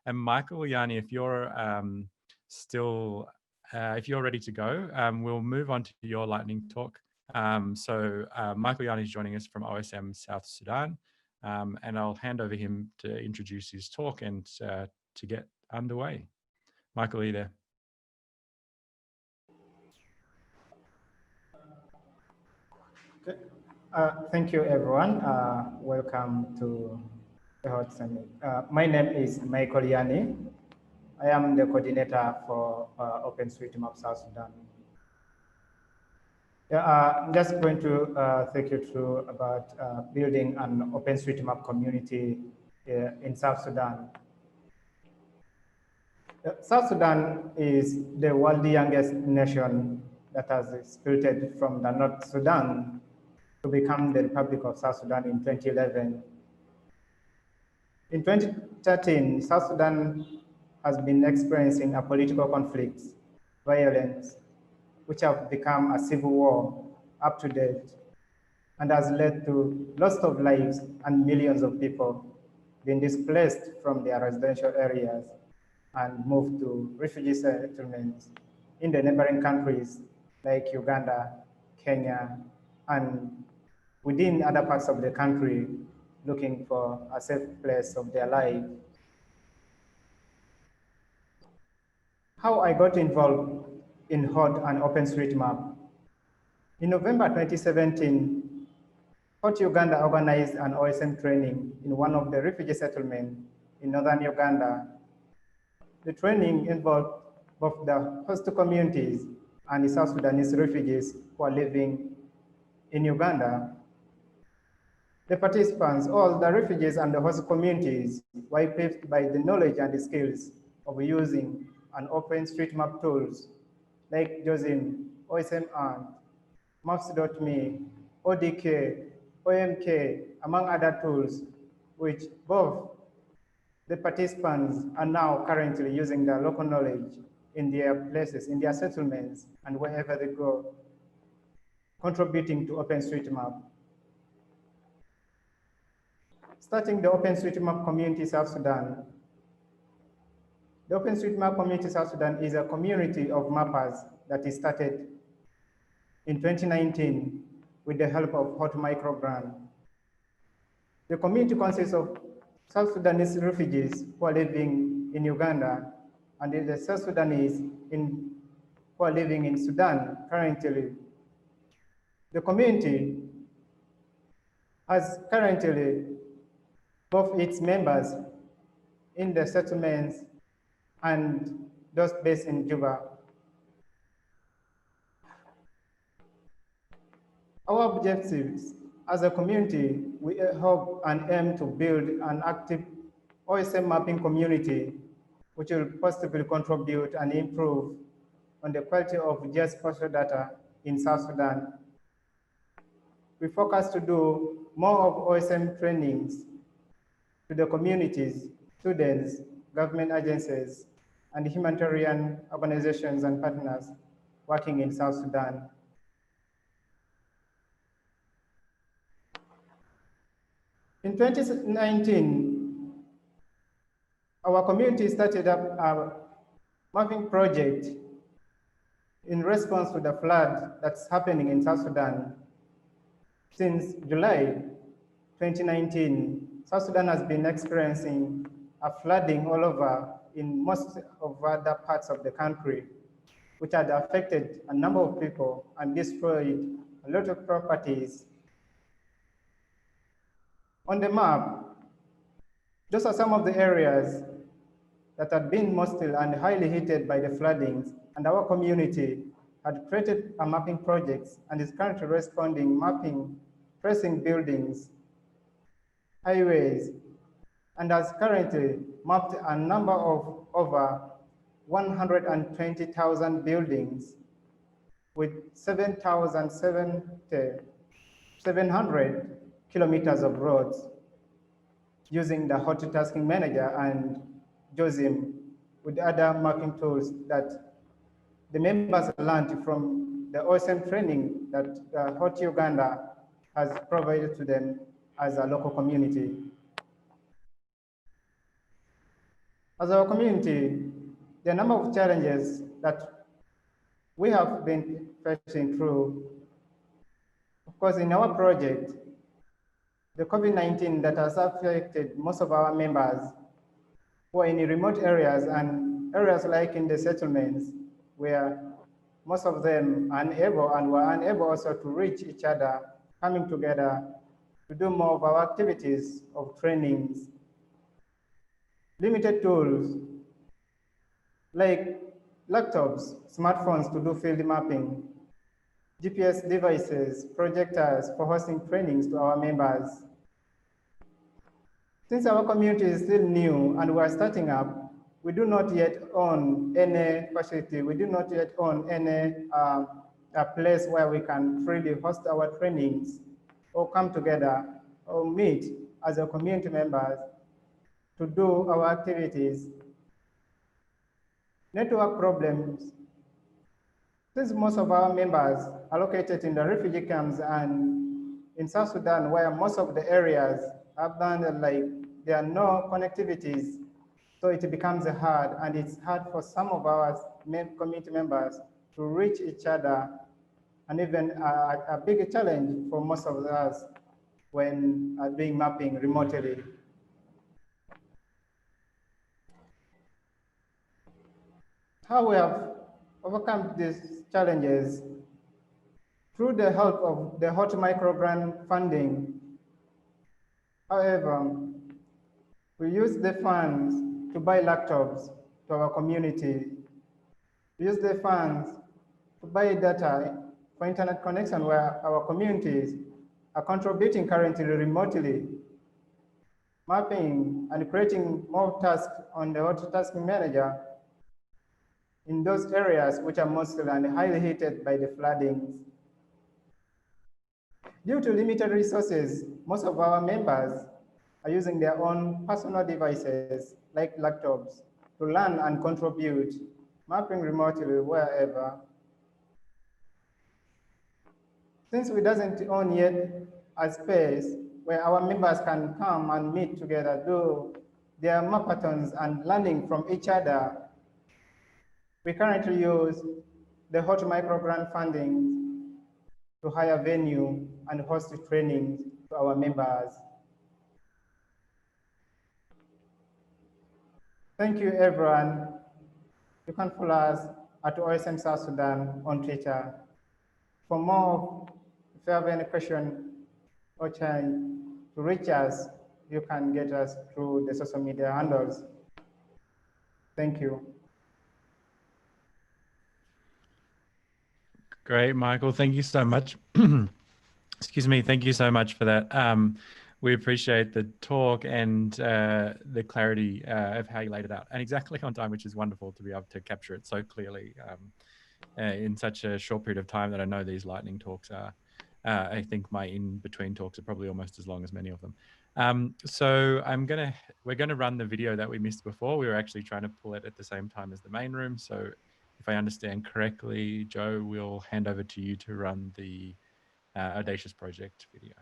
And Michael, Yani, if you're if you're ready to go, we'll move on to your lightning talk. Michael Yani is joining us from OSM South Sudan, and I'll hand over him to introduce his talk and to get underway. Michael, are you there? Okay. Thank you, everyone. Welcome to the Hot Summit. My name is Micheal Yani. I am the coordinator for OpenStreetMap South Sudan. Yeah, I'm just going to take you through about building an OpenStreetMap community in South Sudan. South Sudan is the world's youngest nation that has split from the North Sudan to become the Republic of South Sudan in 2011. In 2013, South Sudan has been experiencing a political conflict, violence, which have become a civil war up to date, and has led to loss of lives and millions of people being displaced from their residential areas and moved to refugee settlements in the neighboring countries like Uganda, Kenya, and within other parts of the country looking for a safe place of their life. How I got involved in HOT and OpenStreetMap. In November 2017, HOT Uganda organized an OSM training in one of the refugee settlements in northern Uganda. The training involved both the host communities and the South Sudanese refugees who are living in Uganda. The participants, all the refugees and the host communities, were equipped by the knowledge and the skills of using an OpenStreetMap tools like JOSIM, OSM Ant, Maps.me, ODK, OMK, among other tools, which both the participants are now currently using their local knowledge in their places, in their settlements, and wherever they go, contributing to OpenStreetMap. Starting the OpenStreetMap community South Sudan. The OpenStreetMap community South Sudan is a community of mappers that is started in 2019 with the help of Hot Micro Grant. The community consists of South Sudanese refugees who are living in Uganda and the South Sudanese who are living in Sudan currently. The community has currently both its members in the settlements and those based in Juba. Our objectives as a community, we hope and aim to build an active OSM mapping community which will positively contribute and improve on the quality of geospatial data in South Sudan. We focus to do more of OSM trainings to the communities, students, government agencies, and humanitarian organizations and partners working in South Sudan. In 2019, our community started up a mapping project in response to the flood that's happening in South Sudan. Since July 2019, South Sudan has been experiencing a flooding all over in most of other parts of the country, which had affected a number of people and destroyed a lot of properties. On the map, those are some of the areas that had been mostly and highly hit by the floodings, and our community had created a mapping project and is currently responding, mapping, tracing buildings, highways, and has currently mapped a number of over 120,000 buildings with 700 kilometers of roads using the Hot Tasking Manager and JOSIM with other mapping tools that the members learned from the OSM training that Hot Uganda has provided to them as a local community. As our community, there are a number of challenges that we have been facing through. Of course, in our project, the COVID-19 that has affected most of our members who are in remote areas and areas like in the settlements where most of them are unable and were unable also to reach each other, coming together to do more of our activities of trainings. Limited tools like laptops, smartphones to do field mapping, GPS devices, projectors for hosting trainings to our members. Since our community is still new and we're starting up, we do not yet own any facility. We do not yet own any a place where we can freely host our trainings or come together or meet as a community members to do our activities. Network problems. Since most of our members are located in the refugee camps and in South Sudan, where most of the areas are abandoned, like there are no connectivities, so it becomes hard, and it's hard for some of our community members to reach each other, and even a big challenge for most of us when doing mapping remotely. How we have overcome these challenges through the help of the hot micro grant funding. However, we use the funds to buy laptops to our community. We use the funds to buy data for internet connection where our communities are contributing currently remotely, mapping and creating more tasks on the auto task manager in those areas which are mostly and highly hit by the floodings. Due to limited resources, most of our members are using their own personal devices like laptops to learn and contribute, mapping remotely wherever. Since we doesn't own yet a space where our members can come and meet together, do their mappathons and learning from each other, we currently use the hot micro grant funding to hire venue and host trainings to our members. Thank you, everyone. You can follow us at OSM South Sudan on Twitter. For more, if you have any question or challenge to reach us, you can get us through the social media handles. Thank you. Great, Michael. Thank you so much. Excuse me. Thank you so much for that. We appreciate the talk and the clarity of how you laid it out, and exactly on time, which is wonderful to be able to capture it so clearly in such a short period of time that I know these lightning talks are. I think my in-between talks are probably almost as long as many of them. So we're gonna run the video that we missed before. We were actually trying to pull it at the same time as the main room. So if I understand correctly, Joe, we'll hand over to you to run the Audacious Project video.